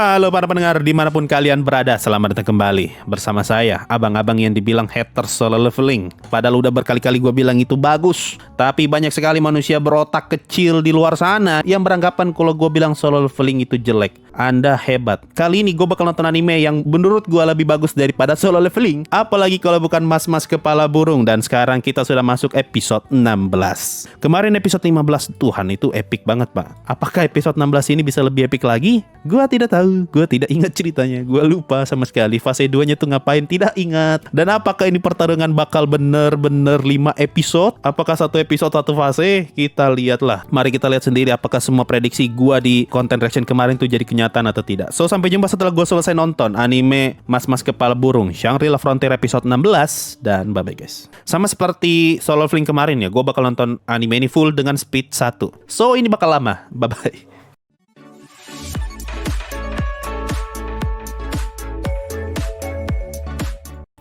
Halo para pendengar dimanapun kalian berada, selamat datang kembali bersama saya, abang-abang yang dibilang haters solo leveling. Padahal udah berkali-kali gue bilang itu bagus, tapi banyak sekali manusia berotak kecil di luar sana yang beranggapan kalau gue bilang solo leveling itu jelek. Anda hebat. Kali ini gue bakal nonton anime yang menurut gue lebih bagus daripada solo leveling, apalagi kalau bukan mas-mas kepala burung. Dan sekarang kita sudah masuk episode 16. Kemarin episode 15, Tuhan itu epic banget pak. Apakah episode 16 ini bisa lebih epic lagi? Gue tidak tahu, gue tidak ingat ceritanya. Gue lupa sama sekali fase 2-nya tuh ngapain, tidak ingat. Dan apakah ini pertarungan bakal bener-bener 5 episode? Apakah satu episode satu fase? Kita lihatlah. Mari kita lihat sendiri apakah semua prediksi gue di content reaction kemarin tuh jadi kenyataan atau tidak. So sampai jumpa setelah gue selesai nonton anime Mas-Mas Kepala Burung Shangri-La Frontier episode 16. Dan bye bye guys. Sama seperti solo leveling kemarin ya, gue bakal nonton anime ini full dengan speed 1. So ini bakal lama. Bye bye.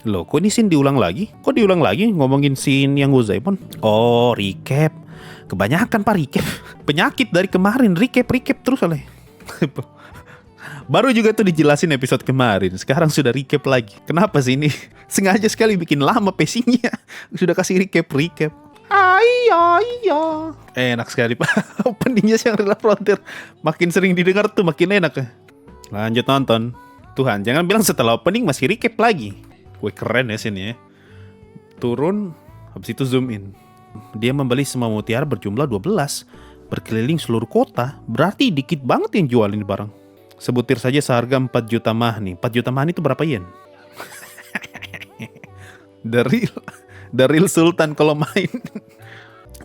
Loh, kok ini scene diulang lagi? Kok diulang lagi ngomongin scene yang Gozaemon? Oh, recap. Kebanyakan pak recap. Penyakit dari kemarin, recap terus oleh. Baru juga tuh dijelasin episode kemarin. Sekarang sudah recap lagi. Kenapa sih ini? Sengaja sekali bikin lama pacingnya. Sudah kasih recap. Iya. Enak sekali pak. Openingnya Shangri-La Frontier makin sering didengar tuh makin enak. Lanjut nonton. Tuhan, jangan bilang setelah opening masih recap lagi. Wih keren ya sini ya. Turun, habis itu zoom in. Dia membeli semua mutiara berjumlah 12. Berkeliling seluruh kota. Berarti dikit banget yang jualin barang. Sebutir saja seharga 4 juta mahni. 4 juta mahni itu berapa yen? The real Sultan kalau main.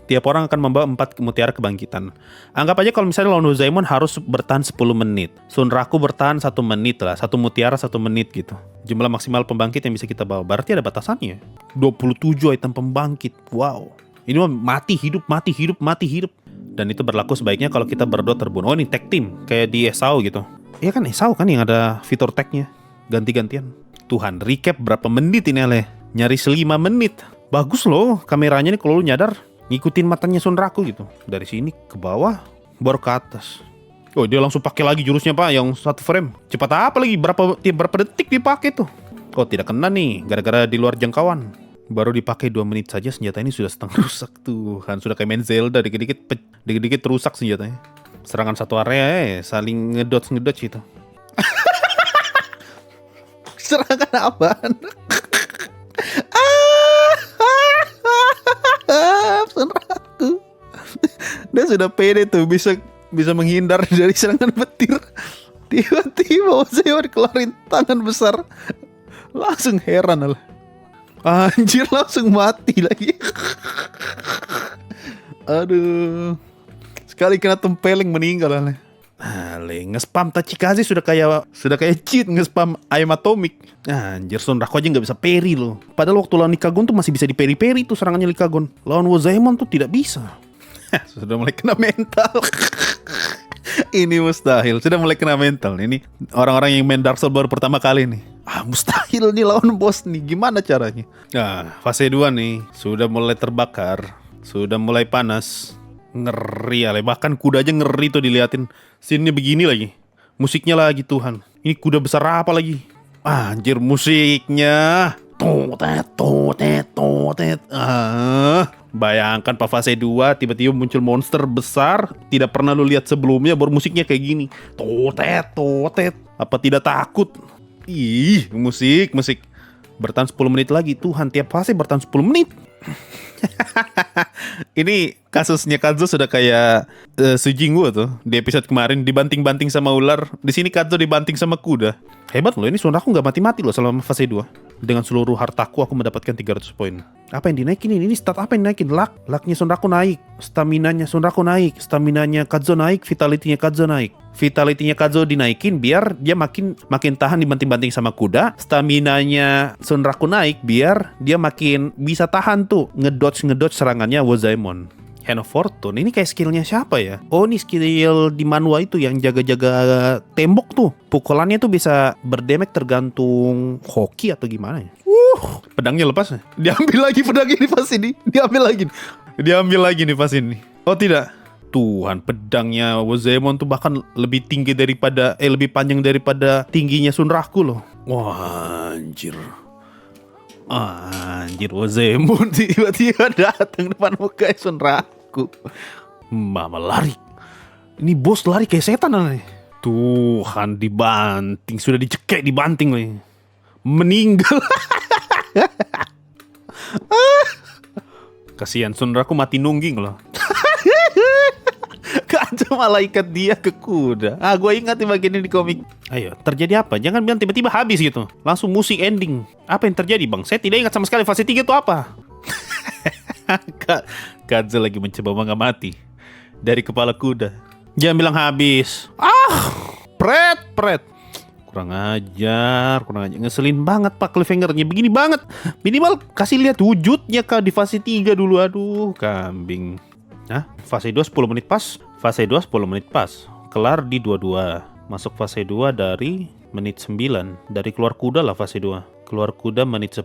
Tiap orang akan membawa 4 mutiara kebangkitan. Anggap aja kalau misalnya lawan Gozaemon harus bertahan 10 menit. Sunraku bertahan 1 menit lah. 1 mutiara 1 menit gitu. Jumlah maksimal pembangkit yang bisa kita bawa. Berarti ada batasannya. 27 item pembangkit. Wow. Ini mah mati hidup. Dan itu berlaku sebaiknya kalau kita berdua terbunuh. Oh ini tag team. Kayak di Esau gitu. Iya kan Esau kan yang ada fitur tagnya. Ganti-gantian. Tuhan recap berapa menit ini Ale. Nyaris 5 menit. Bagus loh kameranya nih kalau lu nyadar. Ngikutin matanya Sunraku gitu. Dari sini ke bawah baru ke atas. Oh dia langsung pakai lagi jurusnya pak yang 1 frame. Cepat apa lagi berapa detik dipakai tuh. Oh tidak kena nih gara-gara di luar jangkauan. Baru dipakai 2 menit saja senjata ini sudah setengah rusak. Tuhan sudah kayak main Zelda dikit-dikit rusak senjatanya. Serangan satu area saling ngedodge itu. Serangan apaan? Sunraku. Dia sudah pede tuh bisa menghindar dari serangan petir. Tiba-tiba Gozaemon keluarin tangan besar. Langsung heran lah. Anjir langsung mati lagi. Aduh. Sekali kena tempeleng meninggal lah. Nge-spam Tachikaze sudah kayak cheat nge-spam ayam atomik. Anjir Sunraku aja gak bisa parry loh. Padahal waktu lawan Nikagon tuh masih bisa di parry tuh serangannya Nikagon. Lawan Gozaemon tuh tidak bisa. Sudah mulai kena mental. Ini mustahil. Sudah mulai kena mental. Ini orang-orang yang main Dark Souls baru pertama kali nih. Mustahil nih lawan bos nih. Gimana caranya? Nah fase 2 nih. Sudah mulai terbakar. Sudah mulai panas. Ngeri Ale. Bahkan kuda aja ngeri tuh diliatin. Scene-nya begini lagi. Musiknya lagi Tuhan. Ini kuda besar apa lagi? Anjir musiknya. Bayangkan pak fase 2 tiba-tiba muncul monster besar. Tidak pernah lu lihat sebelumnya. Baru musiknya kayak gini. Totet. Apa tidak takut? Ih musik. Bertahan 10 menit lagi. Tuhan tiap fase bertahan 10 menit. Ini kasusnya Kazuo sudah kayak Sujingu tuh di episode kemarin dibanting-banting sama ular. Di sini Kazuo dibanting sama kuda. Hebat loh ini Sunraku nggak mati-mati loh selama fase 2. Dengan seluruh hartaku aku mendapatkan 300 poin. Apa yang dinaikin ini? Ini stat apa yang dinaikin? Lucknya Sunraku naik, staminanya Sunraku naik, staminanya Kazuo naik, vitality-nya Kazuo naik. Vitality-nya Kazuo dinaikin biar dia makin tahan dibanting-banting sama kuda. Staminanya Sunraku naik biar dia makin bisa tahan tuh ngedodge serangannya Gozaemon. Hand of Fortune, ini kayak skillnya siapa ya? Oh ini skill di manhwa itu yang jaga-jaga tembok tuh. Pukulannya tuh bisa berdamage tergantung hoki atau gimana ya. Pedangnya lepas. Diambil lagi pedangnya di pas ini. Diambil lagi nih pas ini. Oh tidak. Tuhan, pedangnya Wozemon tuh bahkan lebih tinggi daripada lebih panjang daripada tingginya Sunraku loh. Wah, anjir. Anjir, Wozemon tiba-tiba datang depan muka Sunraku. Mama lari. Ini bos lari kayak setan nih. Tuhan, dibanting, sudah dicekek, dibanting nih. Meninggal. Kasihan Sunraku mati nungging loh. Kacau malah ikat dia ke kuda. Gue ingat di bagian ini di komik. Ayo, terjadi apa? Jangan bilang tiba-tiba habis gitu. Langsung musik ending. Apa yang terjadi, Bang? Saya tidak ingat sama sekali fase 3 itu apa. Kadzo lagi mencoba mengamati dari kepala kuda. Jangan bilang habis. Pret. Kurang ajar. Ngeselin banget Pak cliffhangernya. Begini banget. Minimal kasih lihat wujudnya Kak di fase 3 dulu. Aduh, kambing. Nah, fase 2 10 menit pas. Fase 2 10 menit pas. Kelar di 22. Masuk fase 2 dari menit 9. Dari keluar kuda lah fase 2. Keluar kuda menit 10.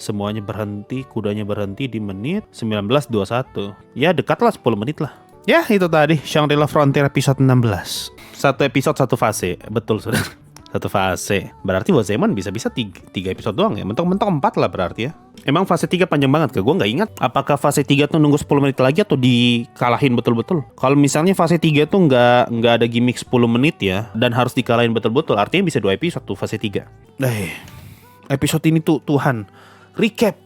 Semuanya berhenti, kudanya berhenti di menit 19.21. Ya, dekatlah 10 menit lah. Ya, itu tadi Shangri-La Frontier episode 16. Satu episode satu fase. Betul, Saudara. Satu fase. Berarti Wozemon bisa-bisa 3 episode doang ya. Mentok-mentok 4 lah berarti ya. Emang fase 3 panjang banget ke? Gue gak ingat apakah fase 3 tuh nunggu 10 menit lagi atau dikalahin betul-betul. Kalau misalnya fase 3 tuh gak ada gimmick 10 menit ya, dan harus dikalahin betul-betul, artinya bisa 2 episode tuh fase 3. Episode ini tuh Tuhan, recap.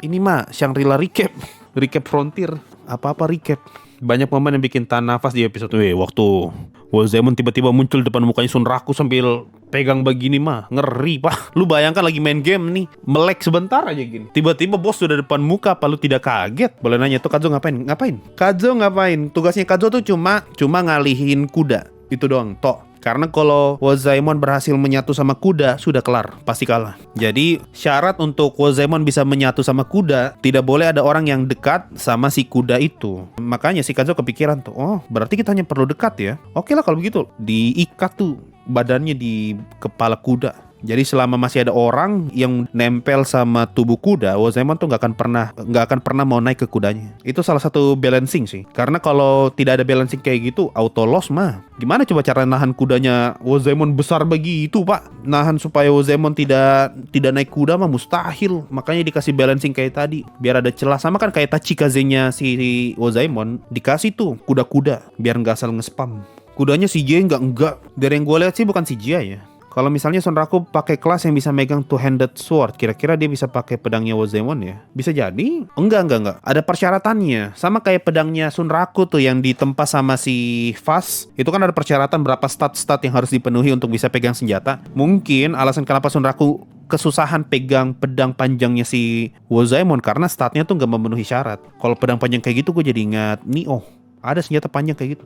Ini mah Shangri-La recap. Recap Frontier. Apa-apa recap. Banyak momen yang bikin tahan nafas di episode ini. Waktu Wozemon tiba-tiba muncul depan mukanya Sunraku sambil pegang begini mah, ngeri Pak. Lu bayangkan lagi main game nih, melek sebentar aja gini, tiba-tiba bos sudah depan muka. Apa lu tidak kaget? Boleh nanya tuh Kadzo ngapain? Kadzo ngapain? Tugasnya Kadzo tuh cuma ngalihin kuda. Itu doang, tok. Karena kalau Wozemon berhasil menyatu sama kuda, sudah kelar, pasti kalah. Jadi syarat untuk Wozemon bisa menyatu sama kuda, tidak boleh ada orang yang dekat sama si kuda itu. Makanya si Kadzo kepikiran tuh, oh berarti kita hanya perlu dekat ya. Oke lah kalau begitu, diikat tuh badannya di kepala kuda. Jadi selama masih ada orang yang nempel sama tubuh kuda, Wozemon tuh nggak akan pernah mau naik ke kudanya. Itu salah satu balancing sih. Karena kalau tidak ada balancing kayak gitu, auto loss mah. Gimana coba cara nahan kudanya Wozemon besar begitu Pak? Nahan supaya Wozemon tidak naik kuda mah mustahil. Makanya dikasih balancing kayak tadi, biar ada celah. Sama kan kayak Tachikaze-nya si Wozemon, dikasih tuh kuda-kuda biar nggak asal nge-spam. Kudanya CGI enggak. Dari yang gue lihat sih bukan CGI ya. Kalau misalnya Sunraku pakai kelas yang bisa megang two-handed sword, kira-kira dia bisa pakai pedangnya Wozemon ya? Bisa jadi? Enggak. Ada persyaratannya. Sama kayak pedangnya Sunraku tuh yang ditempa sama si Fast. Itu kan ada persyaratan berapa stat-stat yang harus dipenuhi untuk bisa pegang senjata. Mungkin alasan kenapa Sunraku kesusahan pegang pedang panjangnya si Wozemon karena statnya tuh nggak memenuhi syarat. Kalau pedang panjang kayak gitu gue jadi ingat Nioh. Ada senjata panjang kayak gitu,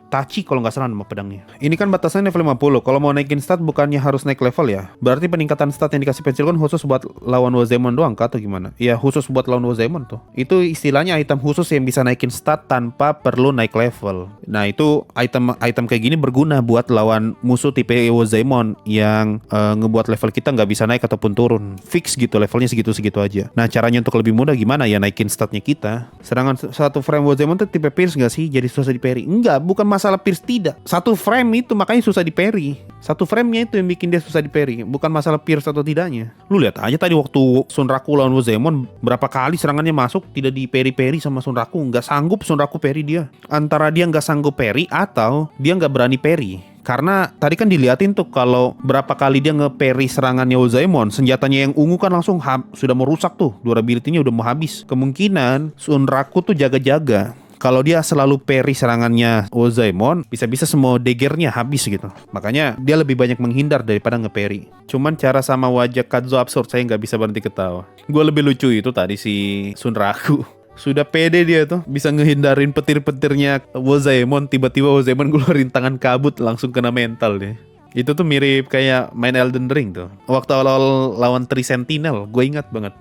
Tachi kalau nggak salah nama pedangnya. Ini kan batasannya level 50. Kalau mau naikin stat bukannya harus naik level ya? Berarti peningkatan stat yang dikasih pensil kan khusus buat lawan Wozemon doang kah atau gimana? Ya khusus buat lawan Wozemon tuh. Itu istilahnya item khusus yang bisa naikin stat tanpa perlu naik level. Nah itu item kayak gini berguna buat lawan musuh tipe Wozemon yang ngebuat level kita nggak bisa naik ataupun turun. Fix gitu levelnya segitu-segitu aja. Nah caranya untuk lebih mudah gimana ya naikin statnya kita? Serangan satu frame Wozemon tuh tipe pierce nggak sih? Jadi susah di parry? Enggak, bukan masalah pierce tidak. Satu frame itu makanya susah di parry. Satu framenya itu yang bikin dia susah di parry, bukan masalah pierce atau tidaknya. Lu lihat aja tadi waktu Sunraku lawan Wozemon, berapa kali serangannya masuk tidak di parry sama Sunraku. Nggak sanggup Sunraku parry dia. Antara dia nggak sanggup parry atau dia nggak berani parry. Karena tadi kan diliatin tuh kalau berapa kali dia nge-parry serangannya Wozemon, senjatanya yang ungu kan langsung sudah mau rusak tuh, durability-nya udah mau habis. Kemungkinan Sunraku tuh jaga-jaga. Kalau dia selalu parry serangannya Wozemon, bisa-bisa semua daggernya habis gitu. Makanya dia lebih banyak menghindar daripada nge-parry. Cuman cara sama wajah Kadzo absurd, saya nggak bisa berhenti ketawa. Gue lebih lucu itu tadi si Sunraku. Sudah pede dia tuh, bisa ngehindarin petir-petirnya Wozemon. Tiba-tiba Wozemon ngeluarin tangan kabut, langsung kena mental deh. Itu tuh mirip kayak main Elden Ring tuh. Waktu awal-awal lawan Three Sentinel, gue ingat banget.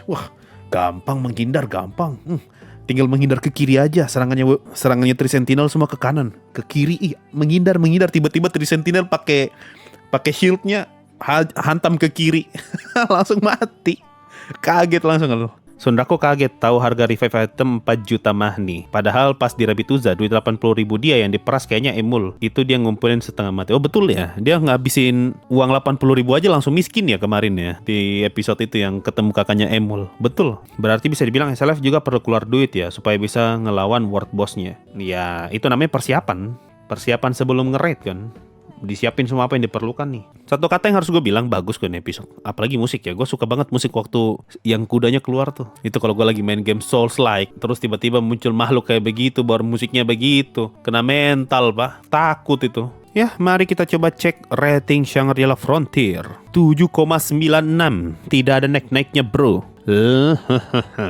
Wah, gampang menghindar, gampang. Tinggal menghindar ke kiri aja. Serangannya Three Sentinel semua ke kanan, ke kiri. Menghindar. Tiba-tiba Three Sentinel pakai shieldnya hantam ke kiri, langsung mati. Kaget langsung lo. Sunraku kaget tahu harga revive item 4 juta mahni. Padahal pas di Rabbituza duit 80.000 dia yang diperas kayaknya Emul. Itu dia ngumpulin setengah mati. Oh betul ya, dia ngabisin uang 80.000 aja langsung miskin ya kemarin ya. Di episode itu yang ketemu kakaknya Emul. Betul, berarti bisa dibilang SLF juga perlu keluar duit ya supaya bisa ngelawan world bossnya. Ya itu namanya persiapan. Persiapan sebelum nge-raid kan. Disiapin semua apa yang diperlukan nih. Satu kata yang harus gue bilang, bagus kan episode. Apalagi musik ya, gue suka banget musik waktu yang kudanya keluar tuh. Itu kalau gue lagi main game Souls-like, terus tiba-tiba muncul makhluk kayak begitu, baru musiknya begitu. Kena mental pak, takut itu. Ya, mari kita coba cek rating Shangri-La Frontier. 7,96. Tidak ada naik-naiknya bro.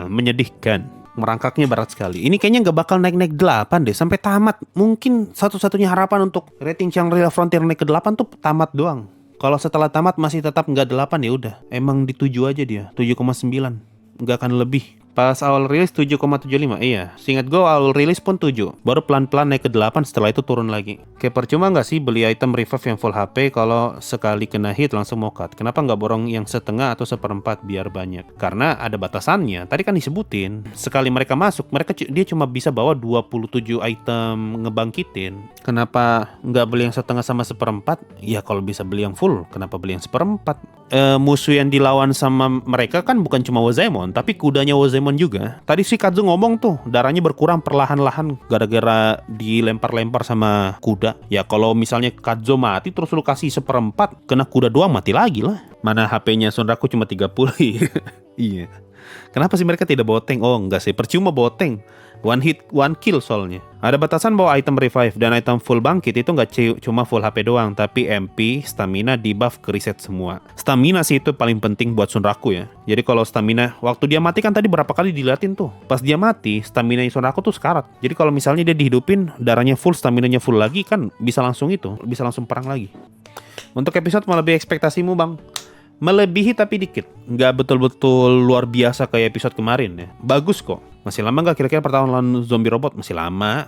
Menyedihkan. Merangkaknya berat sekali. Ini kayaknya nggak bakal naik-naik 8 deh sampai tamat. Mungkin satu-satunya harapan untuk rating Shangri-La Frontier naik ke 8 tuh tamat doang. Kalau setelah tamat masih tetap nggak 8 ya udah. Emang di 7 aja dia, 7,9. Nggak akan lebih. Pas awal rilis 7,75. Iya, seingat gue awal rilis pun 7. Baru pelan-pelan naik ke 8, setelah itu turun lagi. Kayak percuma nggak sih beli item revive yang full HP kalau sekali kena hit langsung mokat? Kenapa nggak borong yang setengah atau seperempat biar banyak? Karena ada batasannya. Tadi kan disebutin, sekali mereka masuk, dia cuma bisa bawa 27 item ngebangkitin. Kenapa nggak beli yang setengah sama seperempat? Ya kalau bisa beli yang full, kenapa beli yang seperempat? Musuh yang dilawan sama mereka kan bukan cuma Wozaemon, tapi kudanya Wozaemon juga. Tadi si Kazu ngomong tuh, darahnya berkurang perlahan-lahan gara-gara dilempar-lempar sama kuda. Ya kalau misalnya Kazu mati terus lu kasih seperempat, kena kuda doang mati lagi lah. Mana HP-nya Sunraku cuma 30. Iya. Kenapa sih mereka tidak bawa tank? Oh enggak sih, percuma bawa tank. One hit, one kill soalnya. Ada batasan bawa item revive dan item full bangkit itu nggak cuma full HP doang, tapi MP, stamina, debuff ke reset semua. Stamina sih itu paling penting buat Sunraku ya. Jadi kalau stamina, waktu dia mati kan tadi berapa kali diliatin tuh. Pas dia mati, stamina Sunraku tuh sekarat. Jadi kalau misalnya dia dihidupin, darahnya full, staminanya full lagi kan bisa langsung perang lagi. Untuk episode melebihi ekspektasimu bang? Melebihi tapi dikit. Nggak betul-betul luar biasa kayak episode kemarin ya. Bagus kok. Masih lama nggak kira-kira pertarungan lawan zombie robot? Masih lama.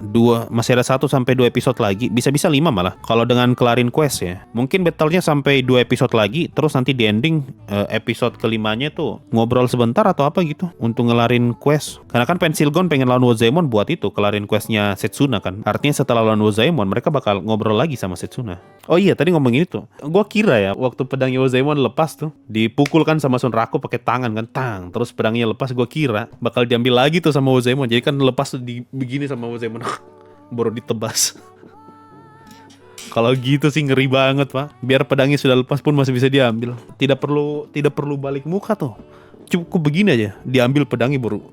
Masih ada 1-2 episode lagi. Bisa-bisa 5 malah. Kalau dengan kelarin quest ya. Mungkin battle-nya sampai 2 episode lagi. Terus nanti di ending episode kelimanya tuh ngobrol sebentar atau apa gitu. Untuk ngelarin quest. Karena kan Pensilgon pengen lawan Wozaemon buat itu. Kelarin questnya Setsuna kan. Artinya setelah lawan Wozaemon mereka bakal ngobrol lagi sama Setsuna. Oh iya tadi ngomongin itu. Gua kira ya waktu pedangnya Wozaemon lepas tuh. Dipukulkan sama Sunraku pakai tangan kan. Terus pedangnya lepas, gua kira bakal diambil lagi tuh sama Wozaemon. Jadi kan lepas begini sama Wozaemon. Baru ditebas. Kalau gitu sih ngeri banget pak. Biar pedangnya sudah lepas pun masih bisa diambil. Tidak perlu balik muka tuh. Cukup begini aja. Diambil pedangnya baru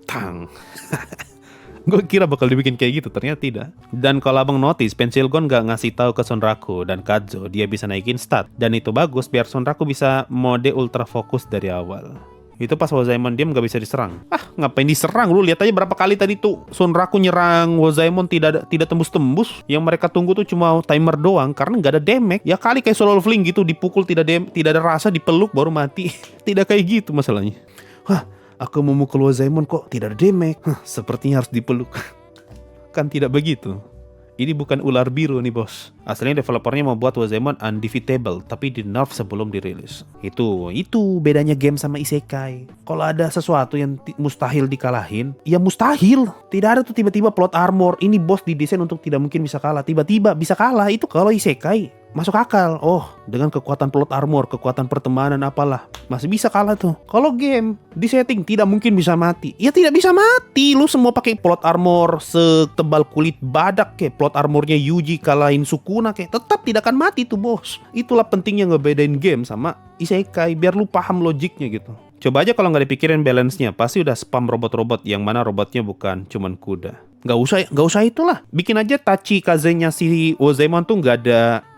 Gue kira bakal dibikin kayak gitu, ternyata tidak. Dan kalau abang notice, Pensilgon gak ngasih tahu ke Sunraku dan Kazo dia bisa naikin stat. Dan itu bagus biar Sunraku bisa mode ultra fokus dari awal. Itu pas Wozaemon diam gak bisa diserang. Ngapain diserang? Lu lihat aja berapa kali tadi tuh Sunraku nyerang Wozaemon tidak tembus-tembus. Yang mereka tunggu tuh cuma timer doang karena gak ada damage. Ya kali kayak Solo Leveling gitu, dipukul tidak ada rasa, dipeluk baru mati. Tidak kayak gitu masalahnya. Aku memukul Wozaemon kok tidak ada damage. Sepertinya harus dipeluk. Kan tidak begitu. Ini bukan ular biru nih bos. Aslinya developernya mau buat Wozaemon undefeatable, tapi di nerf sebelum dirilis. Itu bedanya game sama isekai. Kalau ada sesuatu yang mustahil dikalahin, ya mustahil. Tidak ada tuh tiba-tiba plot armor. Ini bos didesain untuk tidak mungkin bisa kalah. Tiba-tiba bisa kalah. Itu kalau isekai masuk akal. Oh, dengan kekuatan plot armor, kekuatan pertemanan apalah, masih bisa kalah tuh. Kalau game di setting tidak mungkin bisa mati. Ya tidak bisa mati. Lu semua pakai plot armor setebal kulit badak kayak plot armornya Yuji kalahin Sukuna kayak tetap tidak akan mati tuh bos. Itulah pentingnya ngebedain game sama isekai biar lu paham logiknya gitu. Coba aja kalau nggak dipikirin balance-nya, pasti udah spam robot-robot yang mana robotnya bukan cuman kuda. Nggak usah itulah. Bikin aja Tachi Kazenya si Wozaemon tuh nggak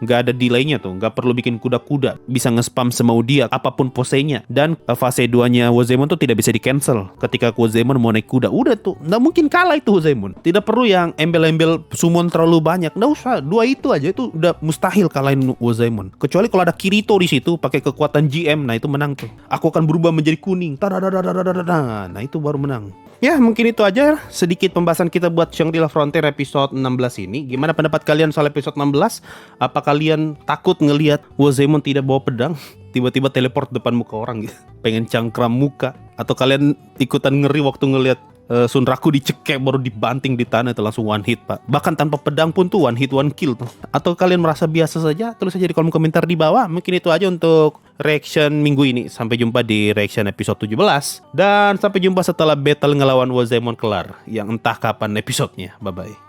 ada delaynya tuh, nggak perlu bikin kuda-kuda, bisa nge-spam semau dia apapun posenya. Dan fase 2-nya Wozaemon tuh tidak bisa di-cancel ketika Wozaemon mau naik kuda. Udah tuh, nggak mungkin kalah itu Wozaemon. Tidak perlu yang embel-embel summon terlalu banyak, nggak usah. 2 itu aja itu udah mustahil kalahin Wozaemon. Kecuali kalau ada Kirito di situ pakai kekuatan GM, nah itu menang tuh. Aku akan berubah menjadi kuning. Nah itu baru menang. Ya mungkin itu aja sedikit pembahasan kita buat Shangri-La Frontier episode 16 ini. Gimana pendapat kalian soal episode 16? Apa kalian takut ngelihat Wozaemon tidak bawa pedang? Tiba-tiba teleport depan muka orang gitu. Pengen cangkram muka. Atau kalian ikutan ngeri waktu ngelihat Sunraku dicekek baru dibanting di tanah itu langsung one hit pak. Bahkan tanpa pedang pun tuh one hit one kill tuh. Atau kalian merasa biasa saja? Tulis aja di kolom komentar di bawah. Mungkin itu aja untuk reaction minggu ini. Sampai jumpa di reaction episode 17. Dan sampai jumpa setelah battle ngelawan Wazemon kelar. Yang entah kapan episodenya. Bye bye.